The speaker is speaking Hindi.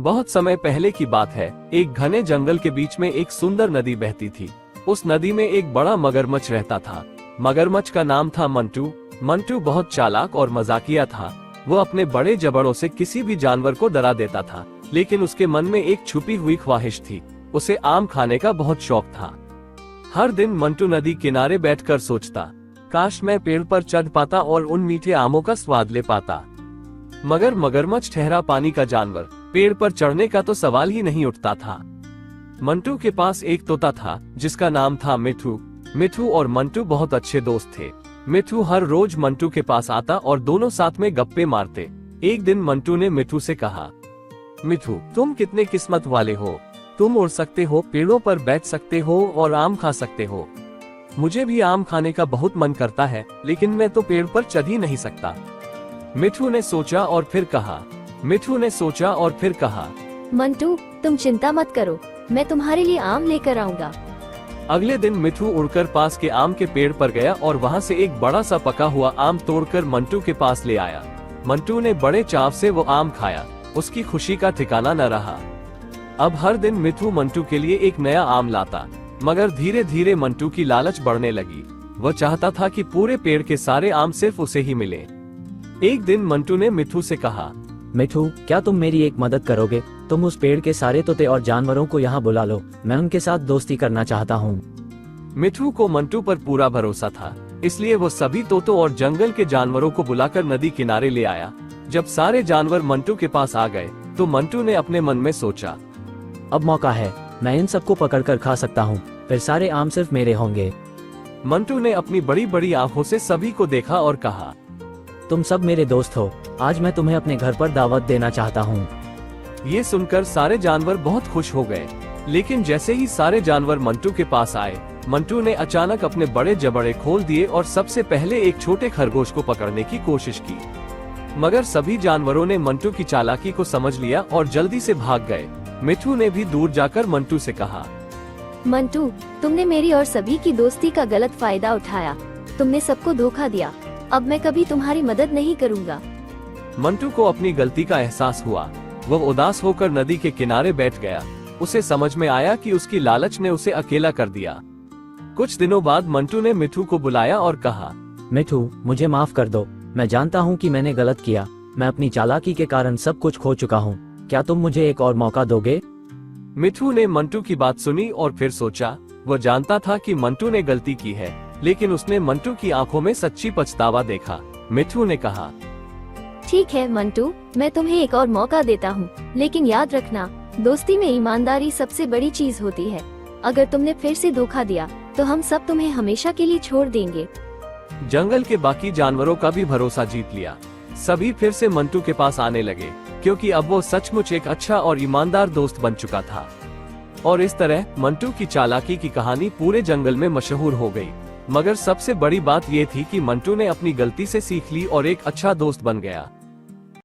बहुत समय पहले की बात है। एक घने जंगल के बीच में एक सुंदर नदी बहती थी। उस नदी में एक बड़ा मगरमच्छ रहता था। मगरमच्छ का नाम था मंटू। मंटू बहुत चालाक और मजाकिया था। वो अपने बड़े जबड़ों से किसी भी जानवर को डरा देता था, लेकिन उसके मन में एक छुपी हुई ख्वाहिश थी। उसे आम खाने का बहुत शौक था। हर दिन मंटू नदी किनारे बैठकर सोचता, काश मैं पेड़ पर चढ़ पाता और उन मीठे आमों का स्वाद ले पाता। मगर मगरमच्छ ठहरा पानी का जानवर, पेड़ पर चढ़ने का तो सवाल ही नहीं उठता था। मंटू के पास एक तोता था जिसका नाम था मिठू। मिठू और मंटू बहुत अच्छे दोस्त थे। मिठू हर रोज मंटू के पास आता और दोनों साथ में गप्पे मारते। एक दिन मंटू ने मिठू से कहा, मिठू, तुम कितने किस्मत वाले हो। तुम उड़ सकते हो, पेड़ों पर बैठ सकते हो और आम खा सकते हो। मुझे भी आम खाने का बहुत मन करता है, लेकिन मैं तो पेड़ पर चढ़ ही नहीं सकता। मिठू ने सोचा और फिर कहा, मंटू, तुम चिंता मत करो, मैं तुम्हारे लिए आम लेकर आऊंगा। अगले दिन मिठू उड़कर पास के आम के पेड़ पर गया और वहां से एक बड़ा सा पका हुआ आम तोड़कर मंटू के पास ले आया। मंटू ने बड़े चाव से वो आम खाया। उसकी खुशी का ठिकाना न रहा। अब हर दिन मिठू मंटू के लिए एक नया आम लाता, मगर धीरे धीरे मंटू की लालच बढ़ने लगी। वह चाहता था कि पूरे पेड़ के सारे आम सिर्फ उसे ही मिले। एक दिन मंटू ने मिठू से कहा, मिठू, क्या तुम मेरी एक मदद करोगे? तुम उस पेड़ के सारे तोते और जानवरों को यहाँ बुला लो, मैं उनके साथ दोस्ती करना चाहता हूँ। मिठू को मंटू पर पूरा भरोसा था, इसलिए वो सभी तोतों और जंगल के जानवरों को बुलाकर नदी किनारे ले आया। जब सारे जानवर मंटू के पास आ गए तो मंटू ने अपने मन में सोचा, अब मौका है, मैं इन सबको पकड़कर खा सकता हूँ, फिर सारे आम सिर्फ मेरे होंगे। मंटू ने अपनी बड़ी बड़ी आंखों से सभी को देखा और कहा, तुम सब मेरे दोस्त हो, आज मैं तुम्हें अपने घर पर दावत देना चाहता हूँ। ये सुनकर सारे जानवर बहुत खुश हो गए। लेकिन जैसे ही सारे जानवर मंटू के पास आए, मंटू ने अचानक अपने बड़े जबड़े खोल दिए और सबसे पहले एक छोटे खरगोश को पकड़ने की कोशिश की। मगर सभी जानवरों ने मंटू की चालाकी को समझ लिया और जल्दी से भाग गए। मिठू ने भी दूर जाकर मंटू से कहा, मंटू, तुमने मेरी और सभी की दोस्ती का गलत फायदा उठाया। तुमने सबको धोखा दिया। अब मैं कभी तुम्हारी मदद नहीं करूँगा। मंटू को अपनी गलती का एहसास हुआ। वह उदास होकर नदी के किनारे बैठ गया। उसे समझ में आया कि उसकी लालच ने उसे अकेला कर दिया। कुछ दिनों बाद मंटू ने मिठू को बुलाया और कहा, मिठू, मुझे माफ कर दो। मैं जानता हूँ कि मैंने गलत किया। मैं अपनी चालाकी के कारण सब कुछ खो चुका हूँ। क्या तुम मुझे एक और मौका दोगे? मिठू ने मंटू की बात सुनी और फिर सोचा। वह जानता था कि मंटू ने गलती की है, लेकिन उसने मंटू की आंखों में सच्ची पछतावा देखा। मिठू ने कहा, ठीक है मंटू, मैं तुम्हें एक और मौका देता हूँ, लेकिन याद रखना, दोस्ती में ईमानदारी सबसे बड़ी चीज होती है। अगर तुमने फिर से धोखा दिया तो हम सब तुम्हें हमेशा के लिए छोड़ देंगे। जंगल के बाकी जानवरों का भी भरोसा जीत लिया। सभी फिर से मंटू के पास आने लगे, क्योंकि अब वो सचमुच एक अच्छा और ईमानदार दोस्त बन चुका था। और इस तरह मंटू की चालाकी की कहानी पूरे जंगल में मशहूर हो गई। मगर सबसे बड़ी बात ये थी कि मंटू ने अपनी गलती से सीख ली और एक अच्छा दोस्त बन गया।